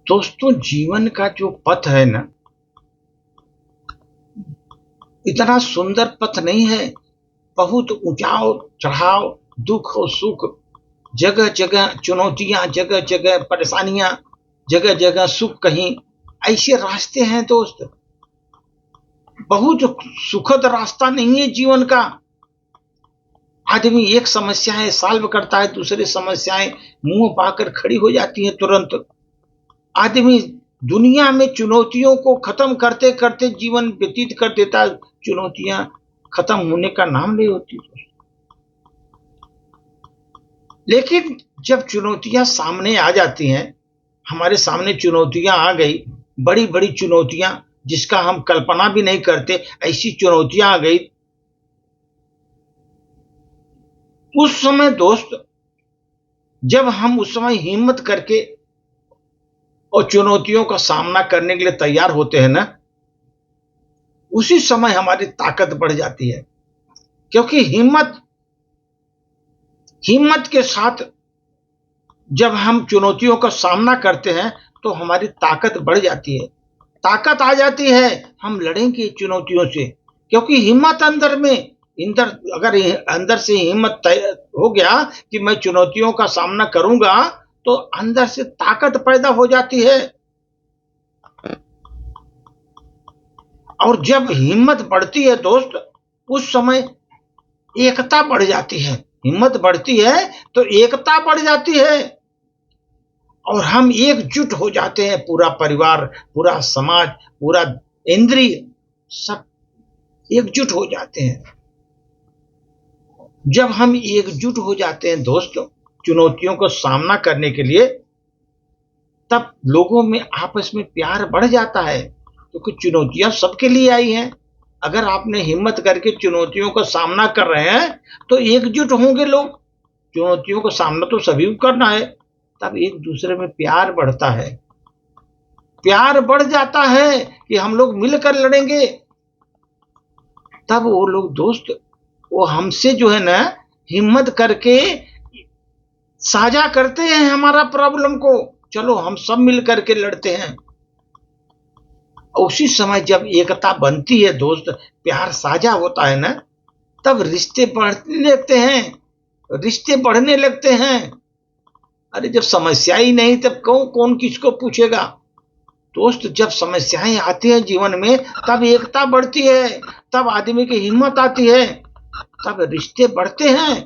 दोस्तों, जीवन का जो पथ है ना, इतना सुंदर पथ नहीं है। बहुत उठाव चढ़ाव, दुख और सुख, जगह जगह चुनौतियां, जगह जगह परेशानियां, जगह जगह सुख। कहीं ऐसे रास्ते हैं दोस्त। बहुत सुखद रास्ता नहीं है जीवन का। आदमी एक समस्याएं सॉल्व करता है, दूसरी समस्याएं मुंह पाकर खड़ी हो जाती हैं तुरंत। आदमी दुनिया में चुनौतियों को खत्म करते करते जीवन व्यतीत कर देता है। चुनौतियां खत्म होने का नाम नहीं होती। लेकिन जब चुनौतियां सामने आ जाती हैं, हमारे सामने चुनौतियां आ गई, बड़ी बड़ी चुनौतियां जिसका हम कल्पना भी नहीं करते, ऐसी चुनौतियां आ गई। उस समय दोस्त, जब हम उस समय हिम्मत करके और चुनौतियों का सामना करने के लिए तैयार होते हैं ना, उसी समय हमारी ताकत बढ़ जाती है। क्योंकि हिम्मत के साथ जब हम चुनौतियों का सामना करते हैं तो हमारी ताकत बढ़ जाती है, ताकत आ जाती है। हम लड़ेंगे चुनौतियों से, क्योंकि हिम्मत अगर अंदर से हिम्मत हो गया कि मैं चुनौतियों का सामना करूंगा, तो अंदर से ताकत पैदा हो जाती है। और जब हिम्मत बढ़ती है दोस्त, उस समय एकता बढ़ जाती है। हिम्मत बढ़ती है तो एकता बढ़ जाती है, और हम एकजुट हो जाते हैं। पूरा परिवार, पूरा समाज, पूरा इंद्रिय, सब एकजुट हो जाते हैं। जब हम एकजुट हो जाते हैं दोस्तों चुनौतियों का सामना करने के लिए, तब लोगों में आपस में प्यार बढ़ जाता है, क्योंकि चुनौतियां सबके लिए आई हैं। अगर आपने हिम्मत करके चुनौतियों का सामना कर रहे हैं तो एकजुट होंगे लोग। चुनौतियों का सामना तो सभी को करना है, तब एक दूसरे में प्यार बढ़ता है। प्यार बढ़ जाता है कि हम लोग मिलकर लड़ेंगे। तब वो लोग दोस्त, वो हमसे जो है ना, हिम्मत करके साझा करते हैं हमारा प्रॉब्लम को। चलो हम सब मिल करके लड़ते हैं। उसी समय जब एकता बनती है दोस्त, प्यार साझा होता है ना, तब रिश्ते बढ़ने लगते हैं। रिश्ते बढ़ने लगते हैं। अरे जब समस्या ही नहीं, तब कौन किसको पूछेगा। दोस्त, जब समस्याएं आती हैं जीवन में, तब एकता बढ़ती है, तब आदमी की हिम्मत आती है, तब रिश्ते बढ़ते हैं।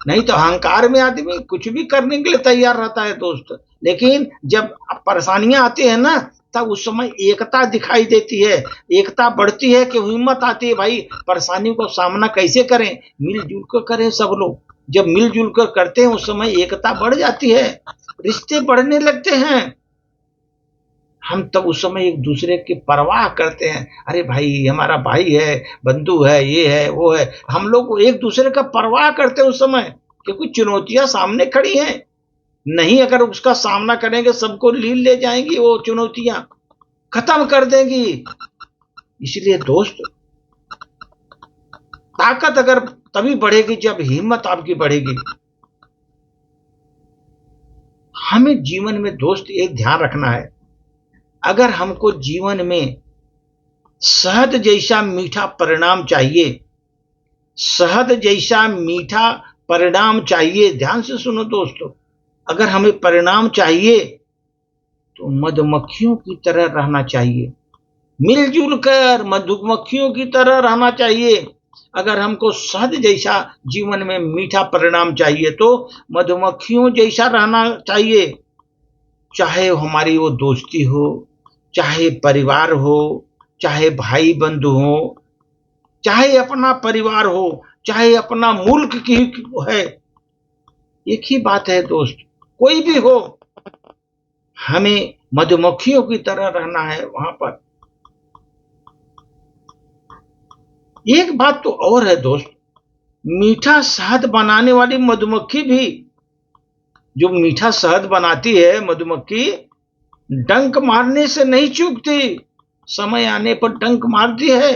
नहीं तो अहंकार में आदमी कुछ भी करने के लिए तैयार रहता है दोस्त। लेकिन जब परेशानियां आती है ना, तब उस समय एकता दिखाई देती है, एकता बढ़ती है कि हिम्मत आती है। भाई, परेशानियों का सामना कैसे करें, मिलजुल कर करें सब लोग। जब मिलजुल कर करते हैं उस समय एकता बढ़ जाती है, रिश्ते बढ़ने लगते हैं। हम तब उस समय एक दूसरे की परवाह करते हैं। अरे भाई, हमारा भाई है, बंधु है, ये है, वो है। हम लोग एक दूसरे का परवाह करते हैं उस समय, क्योंकि चुनौतियां सामने खड़ी हैं। नहीं, अगर उसका सामना करेंगे, सबको लील ले जाएंगी, वो चुनौतियां खत्म कर देंगी। इसलिए दोस्त, ताकत अगर तभी बढ़ेगी जब हिम्मत आपकी बढ़ेगी। हमें जीवन में दोस्त एक ध्यान रखना है, अगर हमको जीवन में शहद जैसा मीठा परिणाम चाहिए, शहद जैसा मीठा परिणाम चाहिए, ध्यान से सुनो दोस्तों, अगर हमें परिणाम चाहिए तो मधुमक्खियों की तरह रहना चाहिए। मिलजुल कर मधुमक्खियों की तरह रहना चाहिए। अगर हमको शहद जैसा जीवन में मीठा परिणाम चाहिए तो मधुमक्खियों जैसा रहना चाहिए। चाहे हमारी वो दोस्ती हो, चाहे परिवार हो, चाहे भाई बंधु हो, चाहे अपना परिवार हो, चाहे अपना मुल्क की है, एक ही बात है दोस्त। कोई भी हो, हमें मधुमक्खियों की तरह रहना है वहां पर। एक बात तो और है दोस्त, मीठा शहद बनाने वाली मधुमक्खी भी, जो मीठा शहद बनाती है मधुमक्खी, डंक मारने से नहीं चूकती, समय आने पर डंक मारती है।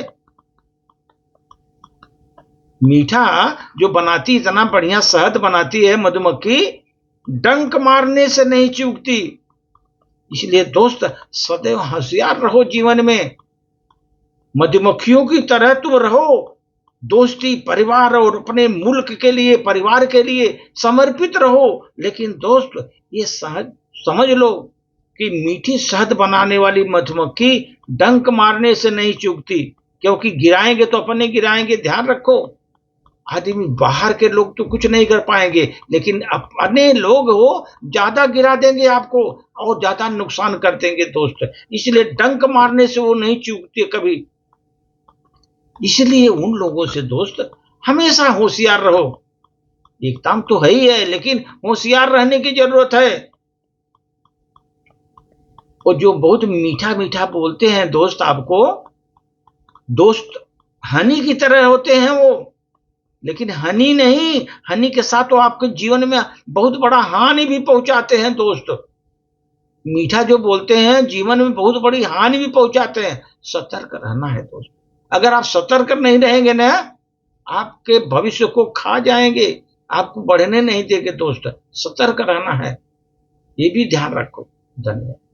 मीठा जो बनाती, इतना बढ़िया शहद बनाती है मधुमक्खी, डंक मारने से नहीं चूकती। इसलिए दोस्त सदैव होशियार रहो जीवन में, मधुमक्खियों की तरह तुम रहो। दोस्ती परिवार और अपने मुल्क के लिए, परिवार के लिए समर्पित रहो। लेकिन दोस्त ये सहज समझ लो कि मीठी शहद बनाने वाली मधुमक्खी डंक मारने से नहीं चूकती, क्योंकि गिराएंगे तो अपने गिराएंगे, ध्यान रखो। आदमी बाहर के लोग तो कुछ नहीं कर पाएंगे, लेकिन अपने लोग हो ज्यादा गिरा देंगे आपको और ज्यादा नुकसान कर देंगे दोस्त। इसलिए डंक मारने से वो नहीं चूकते कभी। इसलिए उन लोगों से दोस्त हमेशा होशियार रहो। एकदम तो है ही है, लेकिन होशियार रहने की जरूरत है। और जो बहुत मीठा मीठा बोलते हैं दोस्त आपको, दोस्त हनी की तरह होते हैं वो, लेकिन हनी नहीं, हनी के साथ तो आपके जीवन में बहुत बड़ा हानि भी पहुंचाते हैं दोस्त। मीठा जो बोलते हैं जीवन में बहुत बड़ी हानि भी पहुंचाते हैं। सतर्क रहना है दोस्त। अगर आप सतर्क नहीं रहेंगे ना, आपके भविष्य को खा जाएंगे, आपको बढ़ने नहीं देंगे दोस्त। सतर्क रहना है, ये भी ध्यान रखो। धन्यवाद।